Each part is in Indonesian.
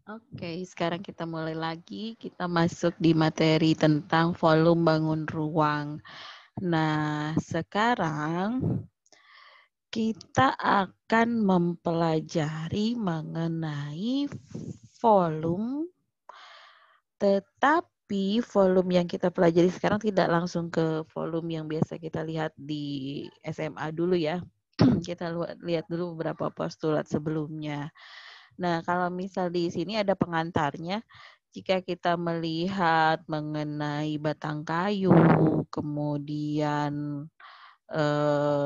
Oke, sekarang kita mulai lagi. Kita masuk di materi tentang volume bangun ruang. Nah, sekarang kita akan mempelajari mengenai volume, tetapi volume yang kita pelajari sekarang tidak langsung ke volume yang biasa kita lihat di SMA dulu ya. Kita lihat dulu beberapa postulat sebelumnya. Nah, kalau misal di sini ada pengantarnya, jika kita melihat mengenai batang kayu, kemudian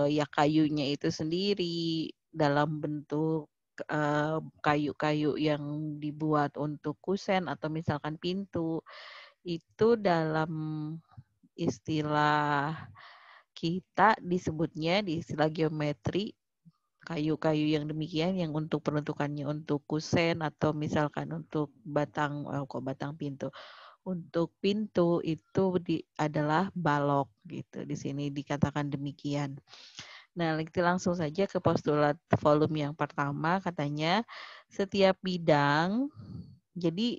ya kayunya itu sendiri dalam bentuk kayu-kayu yang dibuat untuk kusen atau misalkan pintu, itu dalam istilah kita disebutnya di istilah geometri kayu-kayu yang demikian yang untuk peruntukannya untuk kusen atau misalkan untuk batang pintu. Untuk pintu itu adalah balok gitu. Di sini dikatakan demikian. Nah, kita langsung saja ke postulat volume yang pertama, katanya setiap bidang. Jadi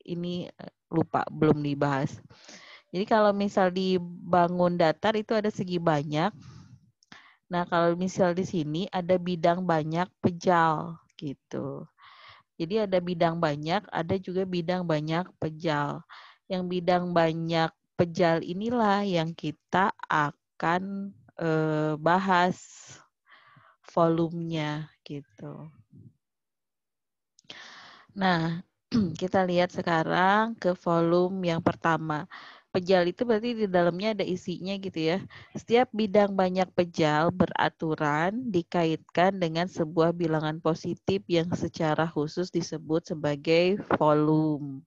ini lupa belum dibahas. Jadi kalau misal dibangun datar itu ada segi banyak. Nah, kalau misal di sini ada bidang banyak pejal gitu. Jadi ada bidang banyak, ada juga bidang banyak pejal. Yang bidang banyak pejal inilah yang kita akan bahas volumenya gitu. Nah, kita lihat sekarang ke volume yang pertama. Pejal itu berarti di dalamnya ada isinya gitu ya. Setiap bidang banyak pejal beraturan dikaitkan dengan sebuah bilangan positif yang secara khusus disebut sebagai volume.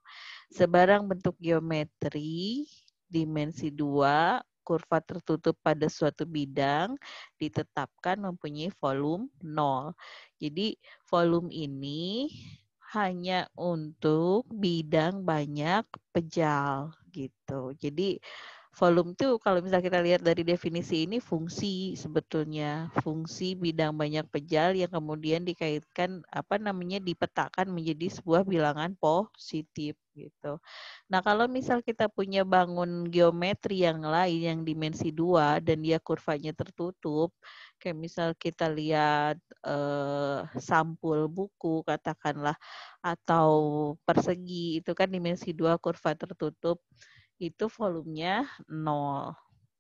Sebarang bentuk geometri dimensi 2 kurva tertutup pada suatu bidang ditetapkan mempunyai volume 0. Jadi volume ini hanya untuk bidang banyak pejal gitu. Jadi volume itu kalau misalnya kita lihat dari definisi ini fungsi sebetulnya, fungsi bidang banyak pejal yang kemudian dikaitkan dipetakan menjadi sebuah bilangan positif gitu. Nah, kalau misal kita punya bangun geometri yang lain yang dimensi 2 dan dia kurvanya tertutup, kayak misal kita lihat sampul buku katakanlah atau persegi itu kan dimensi 2 kurva tertutup, itu volumenya 0.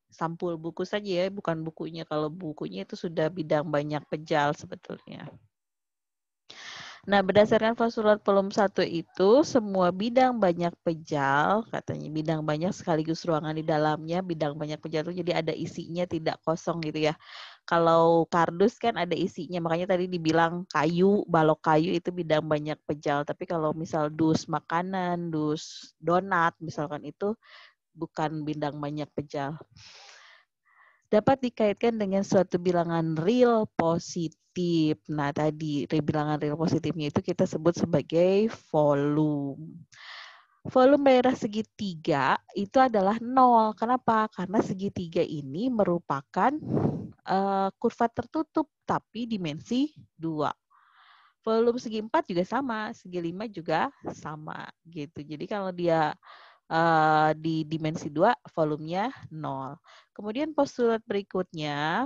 Sampul buku saja ya, bukan bukunya. Kalau bukunya itu sudah bidang banyak pejal sebetulnya. Nah, berdasarkan postulat volume 1 itu, semua bidang banyak pejal, katanya bidang banyak sekaligus ruangan di dalamnya, bidang banyak pejal itu jadi ada isinya, tidak kosong gitu ya. Kalau kardus kan ada isinya, makanya tadi dibilang kayu, balok kayu itu bidang banyak pejal. Tapi kalau misal dus makanan, dus donat misalkan itu bukan bidang banyak pejal. Dapat dikaitkan dengan suatu bilangan real positif. Nah, tadi bilangan real positifnya itu kita sebut sebagai volume. Volume daerah segitiga itu adalah 0. Kenapa? Karena segitiga ini merupakan kurva tertutup tapi dimensi 2. Volume segi 4 juga sama, segi 5 juga sama gitu. Jadi kalau dia di dimensi 2 volumenya 0. Kemudian postulat berikutnya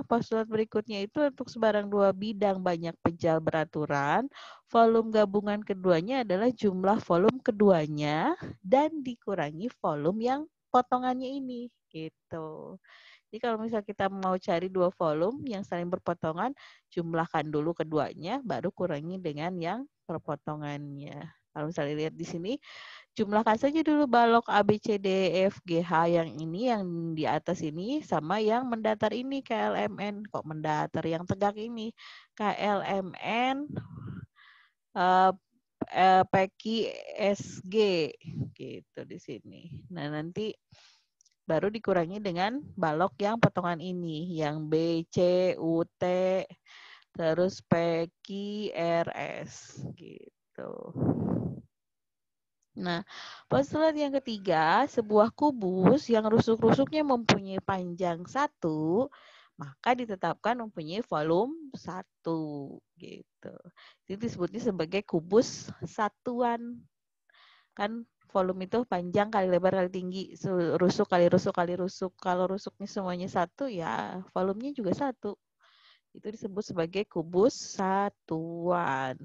itu untuk sebarang dua bidang banyak pejal beraturan, volume gabungan keduanya adalah jumlah volume keduanya dan dikurangi volume yang potongannya ini gitu. Jadi kalau misalnya kita mau cari dua volume yang saling berpotongan, jumlahkan dulu keduanya, baru kurangi dengan yang perpotongannya. Kalau misalnya lihat di sini, jumlahkan saja dulu balok A, B, C, D, E, F, G, H yang ini, yang di atas ini, sama yang mendatar ini, KLMN. Kok mendatar? Yang tegak ini, KLMN, PQ, SG, gitu di sini. Nah, nanti baru dikurangi dengan balok yang potongan ini, yang B, C, U, T, terus PQ, RS, gitu. Nah, postulat yang ketiga, sebuah kubus yang rusuk-rusuknya mempunyai panjang 1 maka ditetapkan mempunyai volume 1 gitu. Itu disebutnya sebagai kubus satuan. Kan volume itu panjang kali lebar kali tinggi, rusuk kali rusuk kali rusuk. Kalau rusuknya semuanya 1 ya volumenya juga 1. Itu disebut sebagai kubus satuan.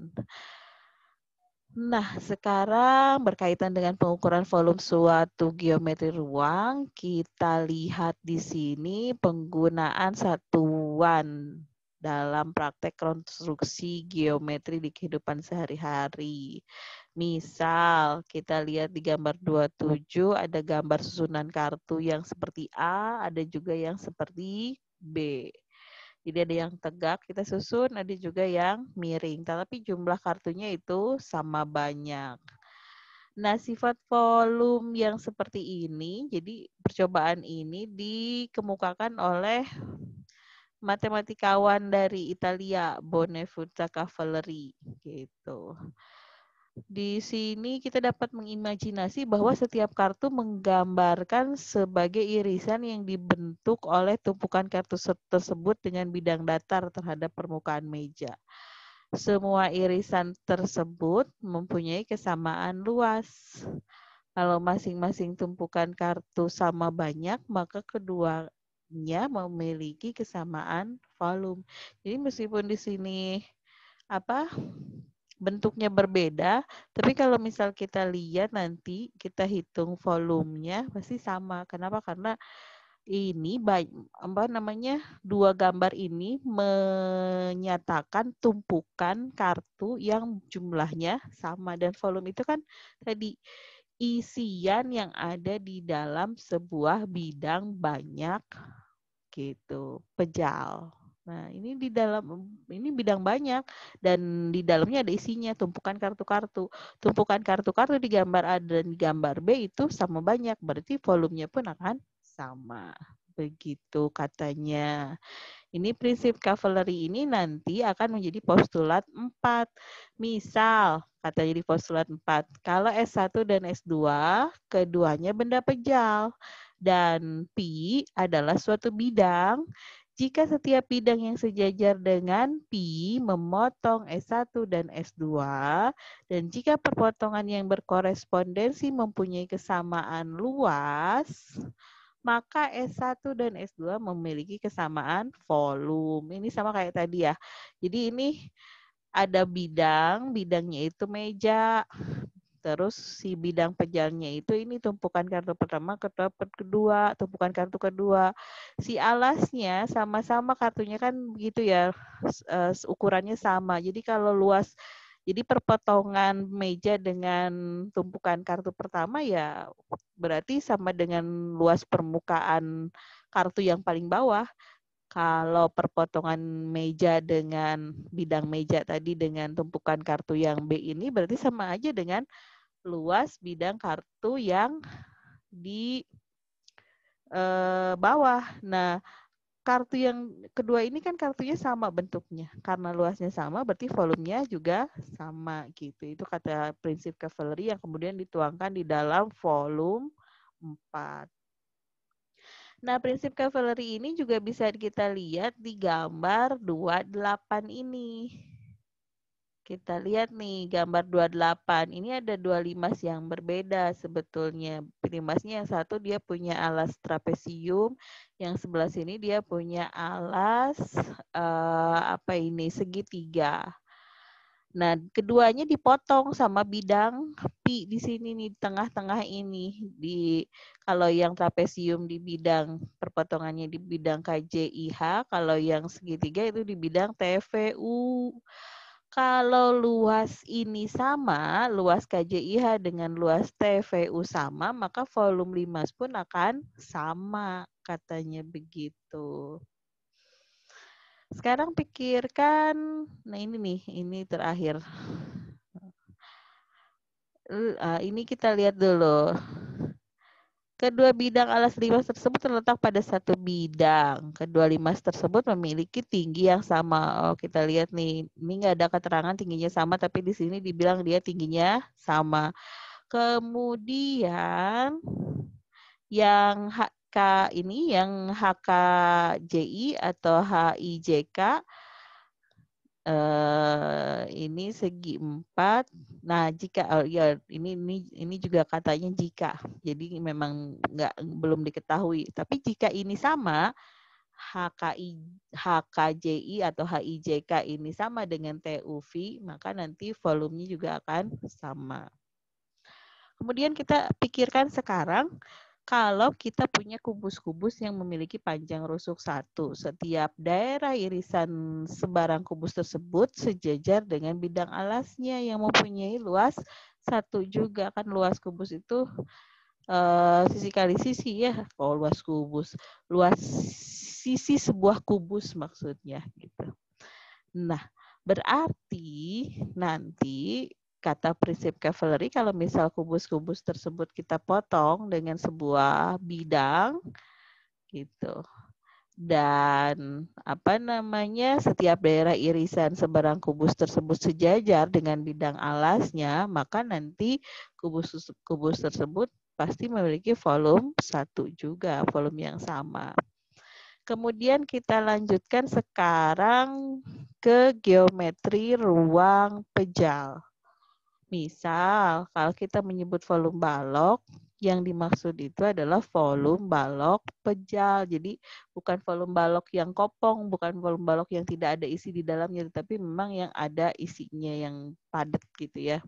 Nah, sekarang berkaitan dengan pengukuran volume suatu geometri ruang, kita lihat di sini penggunaan satuan dalam praktek konstruksi geometri di kehidupan sehari-hari. Misal, kita lihat di gambar 27 ada gambar susunan kartu yang seperti A, ada juga yang seperti B. Jadi ada yang tegak kita susun, ada juga yang miring. Tapi jumlah kartunya itu sama banyak. Nah, sifat volume yang seperti ini, jadi percobaan ini dikemukakan oleh matematikawan dari Italia, Bonaventura Cavalleri, gitu. Di sini kita dapat mengimajinasi bahwa setiap kartu menggambarkan sebagai irisan yang dibentuk oleh tumpukan kartu tersebut dengan bidang datar terhadap permukaan meja. Semua irisan tersebut mempunyai kesamaan luas. Kalau masing-masing tumpukan kartu sama banyak, maka keduanya memiliki kesamaan volume. Jadi meskipun di sini bentuknya berbeda, tapi kalau misal kita lihat nanti kita hitung volumenya pasti sama. Kenapa? Karena ini dua gambar ini menyatakan tumpukan kartu yang jumlahnya sama, dan volume itu kan tadi isian yang ada di dalam sebuah bidang banyak gitu, pejal. Nah, ini bidang banyak dan di dalamnya ada isinya, tumpukan kartu-kartu. Tumpukan kartu-kartu di gambar A dan di gambar B itu sama banyak, berarti volumenya pun akan sama. Begitu katanya. Ini prinsip Cavalry ini nanti akan menjadi postulat 4. Misal, katanya di postulat 4, kalau S1 dan S2, keduanya benda pejal. Dan pi adalah suatu bidang. Jika setiap bidang yang sejajar dengan pi memotong S1 dan S2, dan jika perpotongan yang berkorespondensi mempunyai kesamaan luas, maka S1 dan S2 memiliki kesamaan volume. Ini sama kayak tadi ya. Jadi ini ada bidangnya itu meja. Terus si bidang pejalnya itu ini tumpukan kartu pertama, kedua, tumpukan kartu kedua. Si alasnya sama-sama kartunya kan begitu ya, ukurannya sama. Jadi kalau luas, jadi perpotongan meja dengan tumpukan kartu pertama ya berarti sama dengan luas permukaan kartu yang paling bawah. Kalau perpotongan meja dengan bidang meja tadi dengan tumpukan kartu yang B ini berarti sama aja dengan luas bidang kartu yang di bawah. Nah, kartu yang kedua ini kan kartunya sama bentuknya. Karena luasnya sama berarti volumenya juga sama gitu. Itu kata prinsip Cavalry yang kemudian dituangkan di dalam volume 4. Nah, prinsip Cavalry ini juga bisa kita lihat di gambar 28 ini. Kita lihat nih gambar 28. Ini ada dua limas yang berbeda sebetulnya. Limasnya yang satu dia punya alas trapesium, yang sebelah sini dia punya alas segitiga. Nah, keduanya dipotong sama bidang pi di sini nih, di tengah-tengah ini. Kalau yang trapesium di bidang perpotongannya di bidang KJIH, kalau yang segitiga itu di bidang TVU. Kalau luas ini sama, luas KJIH dengan luas TVU sama, maka volume limas pun akan sama, katanya begitu. Sekarang pikirkan, nah ini terakhir. Ini kita lihat dulu. Kedua bidang alas limas tersebut terletak pada satu bidang. Kedua limas tersebut memiliki tinggi yang sama. Oh, kita lihat nih, ini nggak ada keterangan tingginya sama, tapi di sini dibilang dia tingginya sama. Kemudian yang ini yang HKJI atau HIJK ini segi 4. Nah, jika ya ini juga katanya jika. Jadi memang belum diketahui. Tapi jika ini sama HKJI atau HIJK ini sama dengan TUV, maka nanti volumenya juga akan sama. Kemudian kita pikirkan sekarang, kalau kita punya kubus-kubus yang memiliki panjang rusuk 1, setiap daerah irisan sebarang kubus tersebut sejajar dengan bidang alasnya yang mempunyai luas 1 juga. Kan luas kubus itu sisi kali sisi ya. Oh, luas kubus. Luas sisi sebuah kubus maksudnya gitu. Nah, berarti nanti kata prinsip Cavalieri, kalau misal kubus-kubus tersebut kita potong dengan sebuah bidang gitu, dan setiap daerah irisan sebarang kubus tersebut sejajar dengan bidang alasnya, maka nanti kubus tersebut pasti memiliki volume 1 juga, volume yang sama. Kemudian kita lanjutkan sekarang ke geometri ruang pejal. Misal, kalau kita menyebut volume balok, yang dimaksud itu adalah volume balok pejal. Jadi bukan volume balok yang kopong, bukan volume balok yang tidak ada isi di dalamnya, tetapi memang yang ada isinya yang padat gitu ya.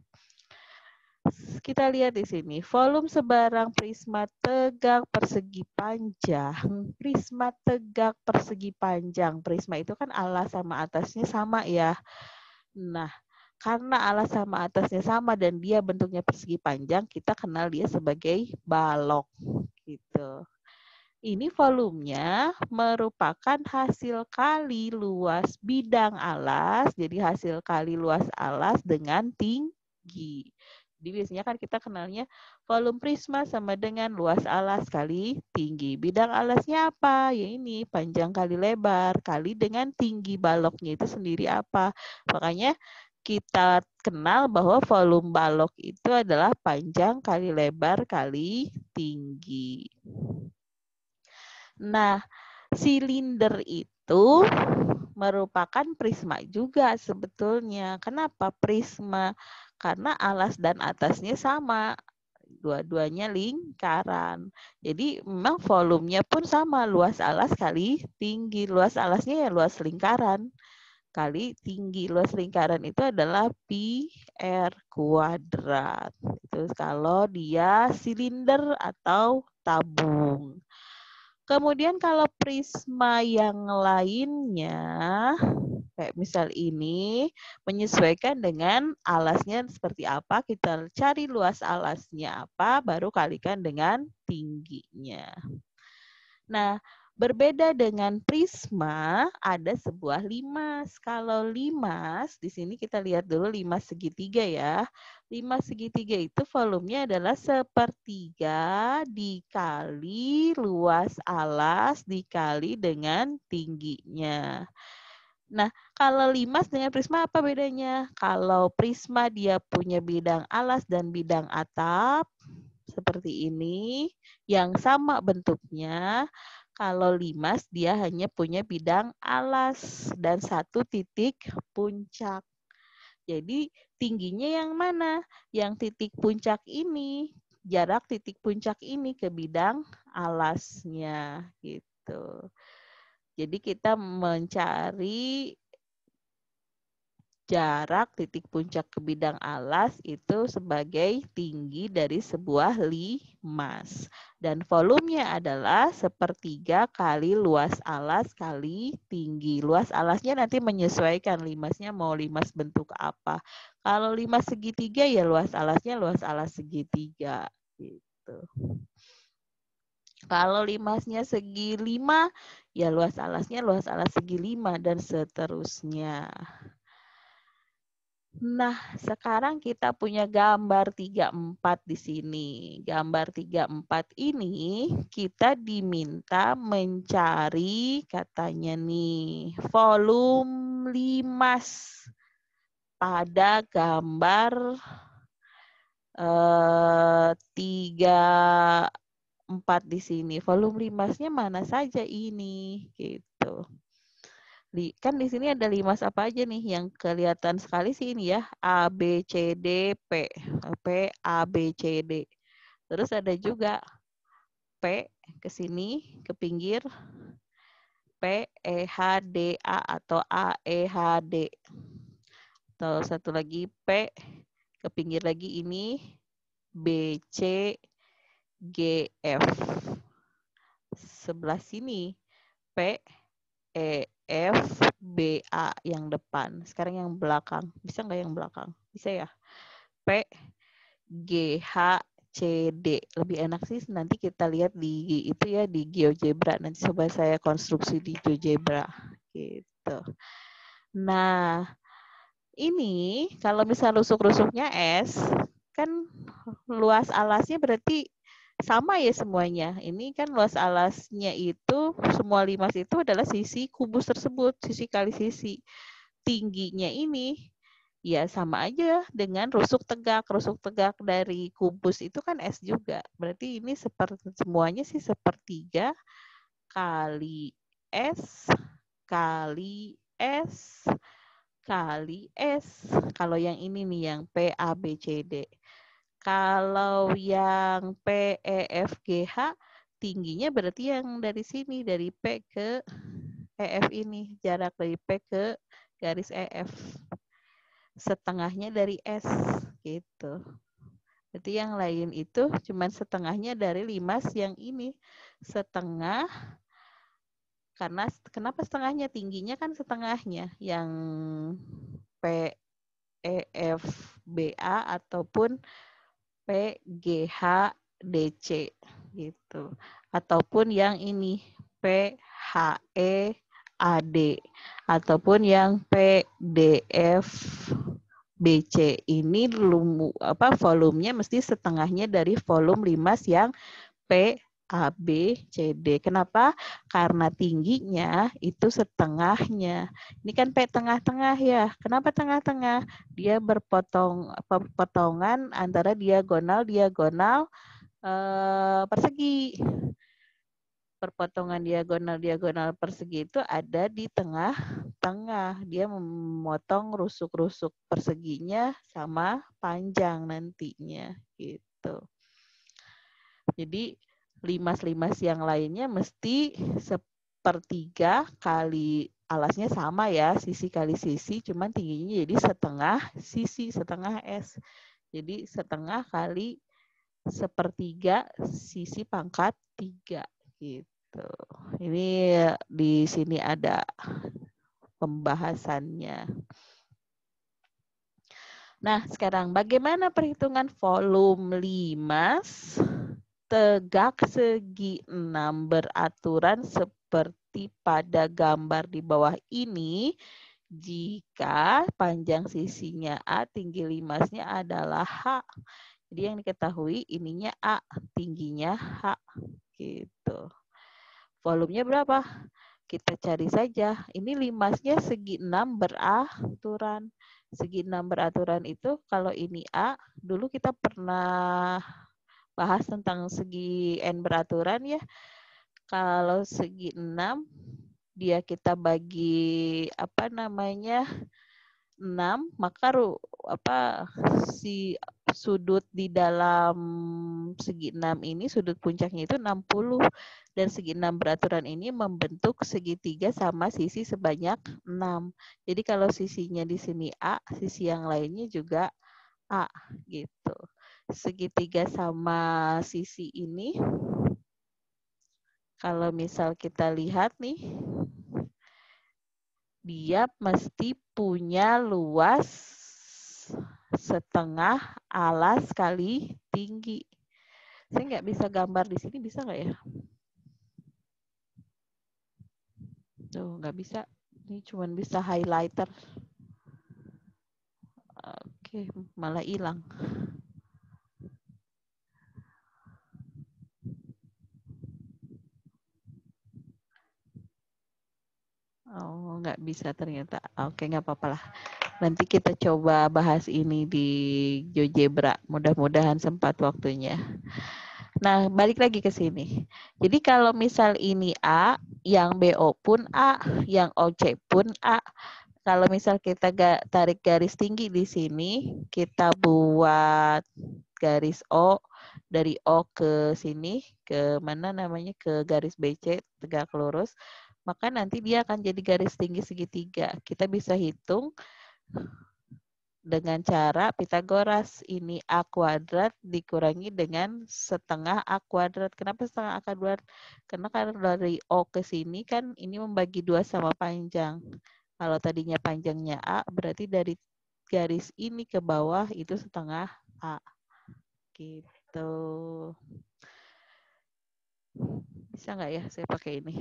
Kita lihat di sini, volume sebarang prisma tegak persegi panjang. Prisma tegak persegi panjang. Prisma itu kan alas sama atasnya sama ya. Nah, karena alas sama atasnya sama dan dia bentuknya persegi panjang, kita kenal dia sebagai balok gitu. Ini volumenya merupakan hasil kali luas bidang alas, jadi hasil kali luas alas dengan tinggi. Jadi biasanya kan kita kenalnya volume prisma sama dengan luas alas kali tinggi. Bidang alasnya apa? Ya ini, panjang kali lebar kali dengan tinggi baloknya itu sendiri apa. Makanya kita kenal bahwa volume balok itu adalah panjang kali lebar kali tinggi. Nah, silinder itu merupakan prisma juga sebetulnya. Kenapa prisma? Karena alas dan atasnya sama. Dua-duanya lingkaran. Jadi memang volumenya pun sama. Luas alas kali tinggi. Luas alasnya ya luas lingkaran kali tinggi. Luas lingkaran itu adalah pi r kuadrat. Itu kalau dia silinder atau tabung. Kemudian kalau prisma yang lainnya, kayak misal ini, menyesuaikan dengan alasnya seperti apa, kita cari luas alasnya apa, baru kalikan dengan tingginya. Nah, berbeda dengan prisma, ada sebuah limas. Kalau limas, di sini kita lihat dulu limas segitiga ya. Limas segitiga itu volumenya adalah sepertiga dikali luas alas dikali dengan tingginya. Nah, kalau limas dengan prisma apa bedanya? Kalau prisma dia punya bidang alas dan bidang atap, seperti ini, yang sama bentuknya. Kalau limas dia hanya punya bidang alas dan 1 titik puncak. Jadi tingginya yang mana? Yang titik puncak ini, jarak titik puncak ini ke bidang alasnya gitu. Jadi kita mencari jarak titik puncak ke bidang alas itu sebagai tinggi dari sebuah limas. Dan volumenya adalah sepertiga kali luas alas kali tinggi. Luas alasnya nanti menyesuaikan limasnya mau limas bentuk apa. Kalau limas segitiga ya luas alasnya luas alas segitiga. Gitu. Kalau limasnya segi 5, ya luas alasnya luas alas segi 5 dan seterusnya. Nah, sekarang kita punya gambar 34 di sini. Gambar 34 ini kita diminta mencari katanya nih, volume limas pada gambar 34 4 di sini. Volume limasnya mana saja ini? Gitu. Kan di sini ada limas apa aja nih yang kelihatan sekali sih ini ya. A, B, C, D, P. P, A, B, C, D. Terus ada juga P ke sini, ke pinggir. P, E, H, D, A atau A, E, H, D. Atau satu lagi P, ke pinggir lagi ini. B, C, G, F. Sebelah sini P, E, F, B, A yang depan. Sekarang yang belakang. Bisa nggak yang belakang? Bisa ya? P, G, H, C, D. Lebih enak sih nanti kita lihat di itu ya di GeoGebra. Nanti coba saya konstruksi di GeoGebra. Gitu. Nah, ini kalau misal rusuk-rusuknya S, kan luas alasnya berarti sama ya semuanya. Ini kan luas alasnya itu, semua limas itu adalah sisi kubus tersebut, sisi kali sisi. Tingginya ini ya sama aja dengan rusuk tegak. Rusuk tegak dari kubus itu kan S juga. Berarti ini seperti semuanya sih sepertiga kali S kali S kali S. Kalau yang ini nih yang P, A, B, C, D. Kalau yang P, E, F, G, H, tingginya berarti yang dari sini, dari P ke EF ini. Jarak dari P ke garis EF. Setengahnya dari S, gitu. Berarti yang lain itu cuma setengahnya dari limas yang ini. Setengah, karena kenapa setengahnya? Tingginya kan setengahnya. Yang P, E, F, B, A ataupun P, G, H, D, C gitu. Ataupun yang ini P, H, E, A, D. Ataupun yang P, D, F, B, C. Ini volumenya mesti setengahnya dari volume limas yang P, A, B, C, D. Kenapa? Karena tingginya itu setengahnya. Ini kan P tengah-tengah ya. Kenapa tengah-tengah? Dia potongan antara diagonal persegi. Perpotongan diagonal persegi itu ada di tengah-tengah. Dia memotong rusuk-rusuk perseginya sama panjang nantinya gitu. Jadi limas-limas yang lainnya mesti sepertiga kali alasnya sama ya, sisi kali sisi, cuman tingginya jadi setengah sisi, setengah S. Jadi setengah kali sepertiga sisi pangkat 3 gitu. Ini di sini ada pembahasannya. Nah, sekarang bagaimana perhitungan volume limas tegak segi 6 beraturan seperti pada gambar di bawah ini jika panjang sisinya A, tinggi limasnya adalah H. Jadi yang diketahui ininya A, tingginya H. Gitu. Volumenya berapa? Kita cari saja. Ini limasnya segi 6 beraturan. Segi 6 beraturan itu kalau ini A, dulu kita pernah bahas tentang segi N beraturan ya. Kalau segi 6, dia kita bagi 6, maka si sudut di dalam segi 6 ini, sudut puncaknya itu 60. Dan segi 6 beraturan ini membentuk segitiga sama sisi sebanyak 6. Jadi kalau sisinya di sini A, sisi yang lainnya juga A gitu. Segitiga sama sisi ini, kalau misal kita lihat nih, dia mesti punya luas setengah alas kali tinggi. Saya nggak bisa gambar di sini, bisa nggak ya? Tuh, nggak bisa. Ini cuma bisa highlighter. Oke, malah hilang. Oh, nggak bisa ternyata. Oke, nggak apa-apa lah. Nanti kita coba bahas ini di GeoGebra. Mudah-mudahan sempat waktunya. Nah, balik lagi ke sini. Jadi kalau misal ini A, yang BO pun A, yang OC pun A. Kalau misal kita tarik garis tinggi di sini, kita buat garis O dari O ke sini, ke mana namanya, ke garis BC tegak lurus, maka nanti dia akan jadi garis tinggi segitiga. Kita bisa hitung dengan cara Pitagoras. Ini A kuadrat dikurangi dengan setengah A kuadrat. Kenapa setengah A kuadrat? Karena dari O ke sini kan ini membagi 2 sama panjang. Kalau tadinya panjangnya A, berarti dari garis ini ke bawah itu setengah A. Gitu. Bisa nggak ya saya pakai ini?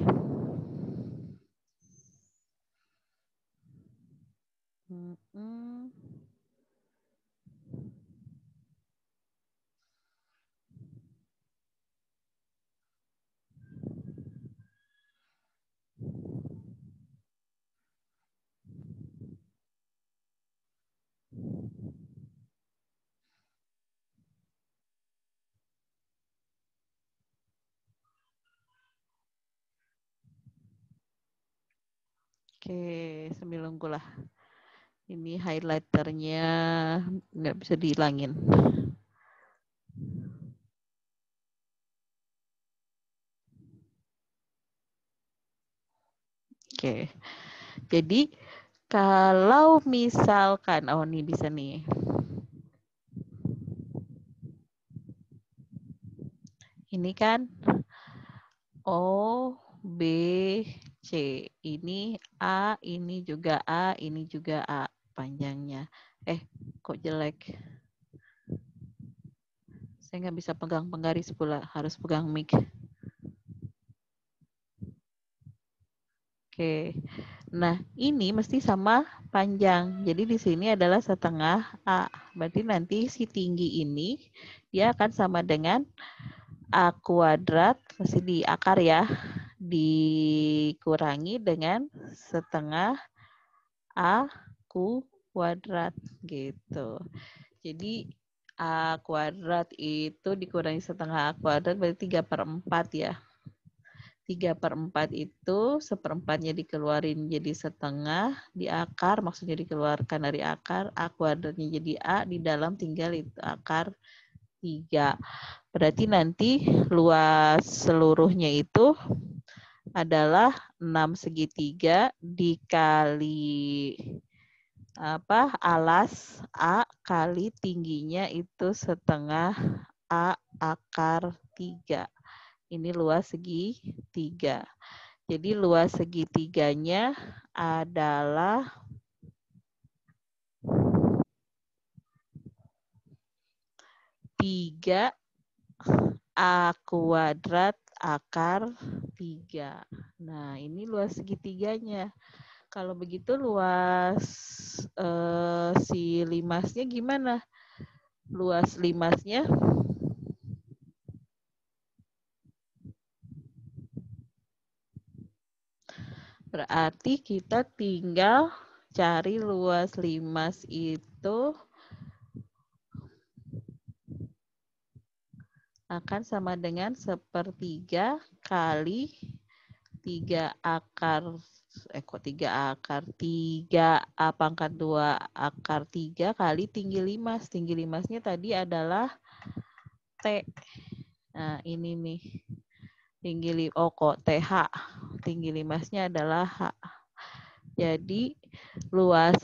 Oke, sambil nunggu lah. Ini highlighternya nggak bisa dihilangin. Oke, jadi kalau misalkan, oh ini bisa nih. Ini kan O, B, C. Ini A, ini juga A, ini juga A panjangnya. Kok jelek? Saya nggak bisa pegang penggaris pula, harus pegang mic. Oke. Nah, ini mesti sama panjang. Jadi di sini adalah setengah A. Berarti nanti si tinggi ini dia akan sama dengan A kuadrat, mesti di akar ya, dikurangi dengan setengah A kuadrat gitu. Jadi A kuadrat itu dikurangi setengah A kuadrat berarti 3/4 ya. 3/4 itu seperempatnya dikeluarin jadi setengah, di akar maksudnya dikeluarkan dari akar, A kuadratnya jadi A, di dalam tinggal itu akar 3. Berarti nanti luas seluruhnya itu adalah 6 segitiga dikali alas A kali tingginya itu setengah A akar 3. Ini luas segitiga. Jadi luas segitiganya adalah 3 A kuadrat akar 3. Nah, ini luas segitiganya. Kalau begitu luas si limasnya gimana? Luas limasnya berarti kita tinggal cari luas limas itu akan sama dengan 1/3 kali 3 akar 3 A pangkat 2 akar 3 kali tinggi limas. Tinggi limasnya tadi adalah T. Nah, ini nih. TH. Tinggi limasnya adalah H. Jadi luas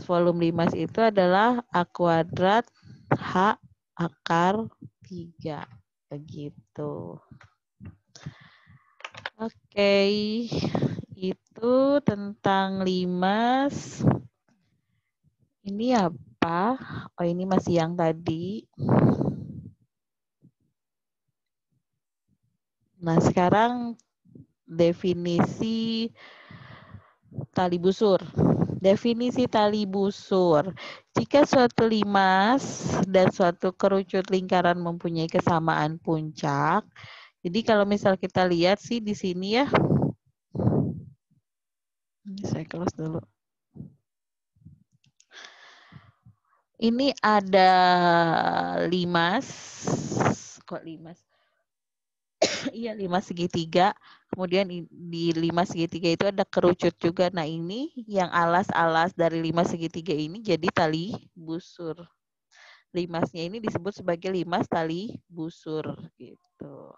volume limas itu adalah A kuadrat H akar 3. Begitu. Oke, itu tentang limas. Ini apa? Oh, ini masih yang tadi. Nah, sekarang definisi tali busur. Definisi tali busur. Jika suatu limas dan suatu kerucut lingkaran mempunyai kesamaan puncak, jadi kalau misal kita lihat sih di sini ya, saya close dulu. Ini ada limas kok 5? Iya, 5 segitiga. Kemudian di 5 segitiga itu ada kerucut juga. Nah, ini yang alas-alas dari 5 segitiga ini jadi tali busur. Limasnya ini disebut sebagai limas tali busur gitu.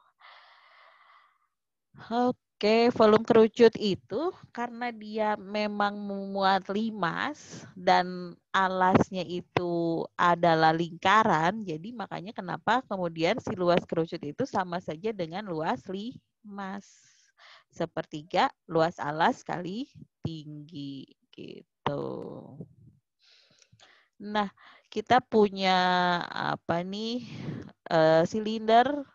Oke, volume kerucut itu karena dia memang memuat limas dan alasnya itu adalah lingkaran, jadi makanya kenapa kemudian si luas kerucut itu sama saja dengan luas limas. Sepertiga luas alas kali tinggi gitu. Nah, kita punya apa nih silinder.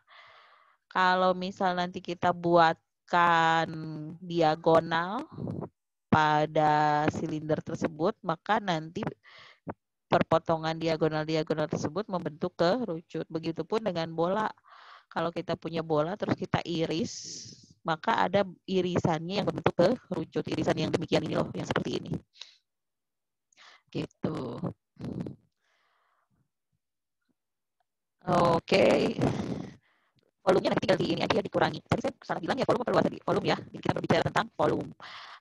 Kalau misal nanti kita buatkan diagonal pada silinder tersebut, maka nanti perpotongan diagonal-diagonal tersebut membentuk kerucut. Begitupun dengan bola. Kalau kita punya bola terus kita iris, maka ada irisannya yang berbentuk kerucut. Irisan yang demikian ini loh, yang seperti ini. Gitu. Oke. Volumenya nanti tinggal di ini aja ya, dikurangi. Tadi saya salah bilang ya volume apa luas tadi? Volume ya. Jadi kita berbicara tentang volume.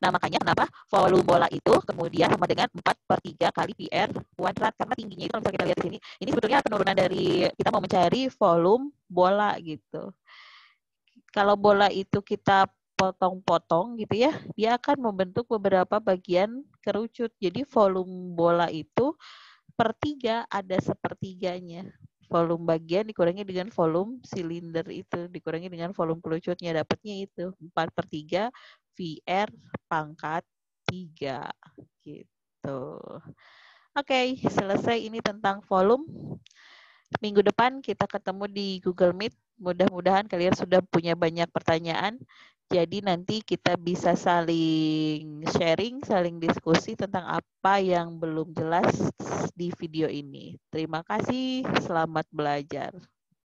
Nah, makanya kenapa volume bola itu kemudian sama dengan 4/3 kali PR kuadrat. Karena tingginya itu kalau misalnya kita lihat di sini, ini sebetulnya penurunan dari kita mau mencari volume bola gitu. Kalau bola itu kita potong-potong gitu ya, dia akan membentuk beberapa bagian kerucut. Jadi volume bola itu per 3 ada sepertiganya. Volume bagian dikurangi dengan volume silinder itu, dikurangi dengan volume kerucutnya, dapatnya itu 4/3 VR pangkat 3 gitu. Oke, selesai ini tentang volume. Minggu depan kita ketemu di Google Meet. Mudah-mudahan kalian sudah punya banyak pertanyaan. Jadi nanti kita bisa saling sharing, saling diskusi tentang apa yang belum jelas di video ini. Terima kasih, selamat belajar.